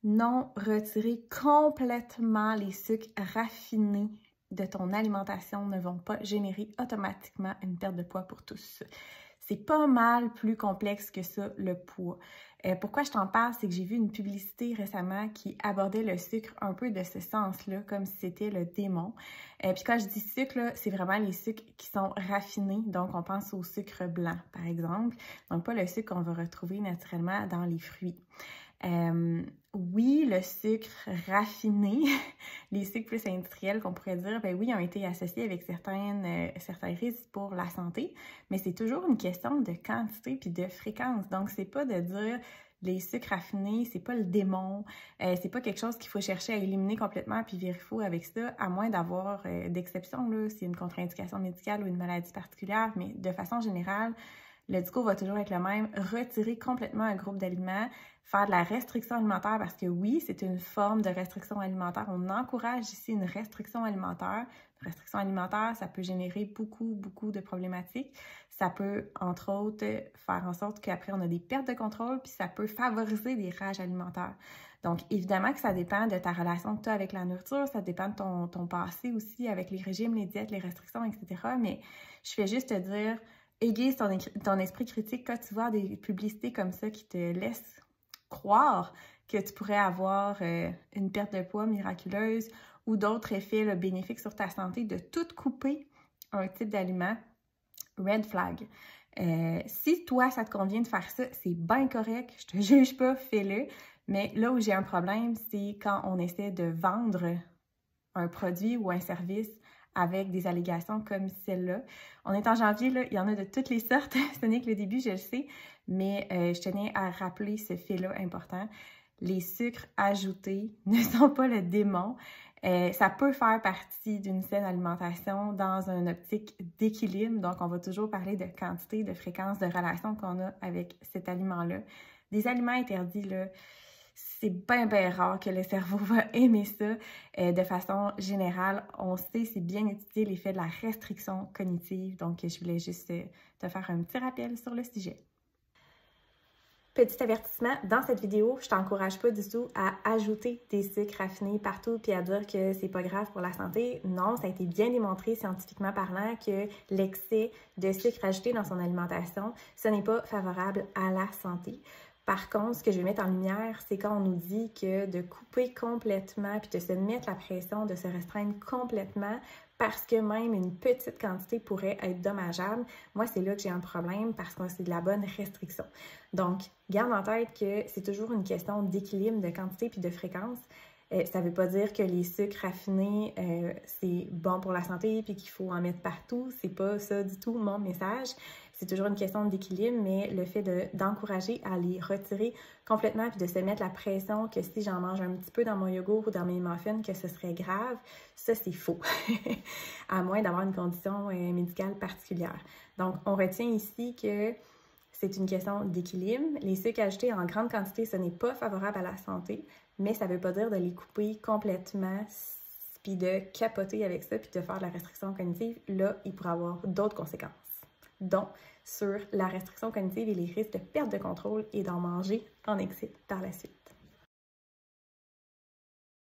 Non, retirer complètement les sucres raffinés de ton alimentation ne vont pas générer automatiquement une perte de poids pour tous. C'est pas mal plus complexe que ça, le poids. Pourquoi je t'en parle, c'est que j'ai vu une publicité récemment qui abordait le sucre un peu de ce sens-là, comme si c'était le démon. Puis quand je dis sucre, c'est vraiment les sucres qui sont raffinés. Donc, on pense au sucre blanc, par exemple. Donc, pas le sucre qu'on va retrouver naturellement dans les fruits. Oui, le sucre raffiné, les sucres plus industriels qu'on pourrait dire, ben oui, ont été associés avec certains risques pour la santé, mais c'est toujours une question de quantité puis de fréquence. Donc, c'est pas de dire les sucres raffinés, c'est pas le démon, c'est pas quelque chose qu'il faut chercher à éliminer complètement puis vérifier avec ça, à moins d'avoir d'exception, là, s'il y a une contre-indication médicale ou une maladie particulière, mais de façon générale, le discours va toujours être le même, retirer complètement un groupe d'aliments, faire de la restriction alimentaire parce que oui, c'est une forme de restriction alimentaire. On encourage ici une restriction alimentaire. Une restriction alimentaire, ça peut générer beaucoup de problématiques. Ça peut, entre autres, faire en sorte qu'après, on a des pertes de contrôle, puis ça peut favoriser des rages alimentaires. Donc, évidemment que ça dépend de ta relation que tu as avec la nourriture, ça dépend de ton passé aussi avec les régimes, les diètes, les restrictions, etc. Mais je fais juste te dire, aiguise ton esprit critique quand tu vois des publicités comme ça qui te laissent croire que tu pourrais avoir une perte de poids miraculeuse ou d'autres effets là, bénéfiques sur ta santé, de tout couper un type d'aliment, red flag. Si toi, ça te convient de faire ça, c'est bien correct, je te juge pas, fais-le. Mais là où j'ai un problème, c'est quand on essaie de vendre un produit ou un service avec des allégations comme celle-là. On est en janvier, là, il y en a de toutes les sortes. Ce n'est que le début, je le sais, mais je tenais à rappeler ce fait-là important. Les sucres ajoutés ne sont pas le démon. Ça peut faire partie d'une saine alimentation dans une optique d'équilibre. Donc, on va toujours parler de quantité, de fréquence, de relation qu'on a avec cet aliment-là. Des aliments interdits, là, c'est bien rare que le cerveau va aimer ça. De façon générale, on sait, c'est bien étudié l'effet de la restriction cognitive. Donc, je voulais juste te faire un petit rappel sur le sujet. Petit avertissement, dans cette vidéo, je t'encourage pas du tout à ajouter des sucres raffinés partout puis à dire que c'est pas grave pour la santé. Non, ça a été bien démontré scientifiquement parlant que l'excès de sucre ajouté dans son alimentation, ce n'est pas favorable à la santé. Par contre, ce que je vais mettre en lumière, c'est quand on nous dit que de couper complètement puis de se mettre la pression, de se restreindre complètement parce que même une petite quantité pourrait être dommageable. Moi, c'est là que j'ai un problème parce que c'est de la bonne restriction. Donc, garde en tête que c'est toujours une question d'équilibre, de quantité puis de fréquence. Ça ne veut pas dire que les sucres raffinés, c'est bon pour la santé puis qu'il faut en mettre partout. C'est pas ça du tout mon message. C'est toujours une question d'équilibre, mais le fait d'encourager à les retirer complètement puis de se mettre la pression que si j'en mange un petit peu dans mon yogourt ou dans mes muffins, que ce serait grave, ça c'est faux, à moins d'avoir une condition médicale particulière. Donc, on retient ici que c'est une question d'équilibre. Les sucres ajoutés en grande quantité, ce n'est pas favorable à la santé, mais ça ne veut pas dire de les couper complètement puis de capoter avec ça puis de faire de la restriction cognitive. Là, il pourrait avoir d'autres conséquences, dont sur la restriction cognitive et les risques de perte de contrôle et d'en manger en excès par la suite.